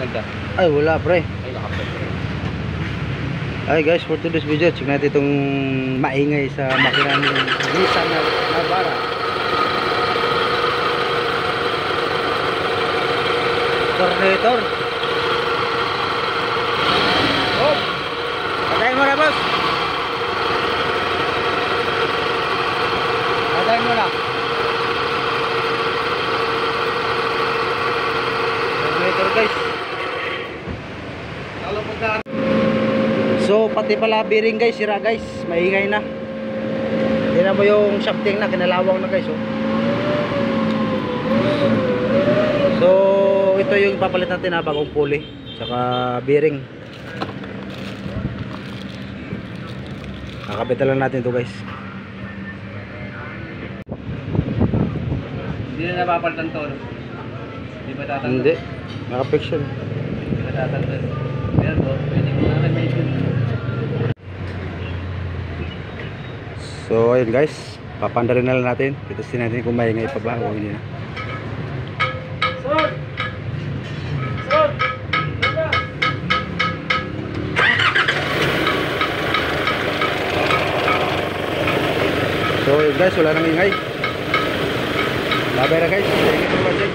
maganda? Ay, wala pre. Ay, nakapit. Ay guys, for today's video, check natin itong maingay sa makina ng Nissan Navara. Tornator. Oh! Patayin mo na, boss! Patayin mo na. Tornator guys. So pati pala bearing guys, sira guys, maingay na. Tingnan mo yung shafting na, kinalawang na guys oh. So ito yung papalit natin na bagong pulley, saka bearing. Kakabit na lang natin to guys. Hindi na napapalitan to, no? Hindi ba tatanggal? Hindi, nakapix yun. Hindi ba tatanggal? Pero po, pwede mo na remedial. So ayun guys, papandarin na lang natin. Testin natin kung maingay pa ba o hindi na. So ayun guys, wala nang ingay. Labay na guys, thank you for watching.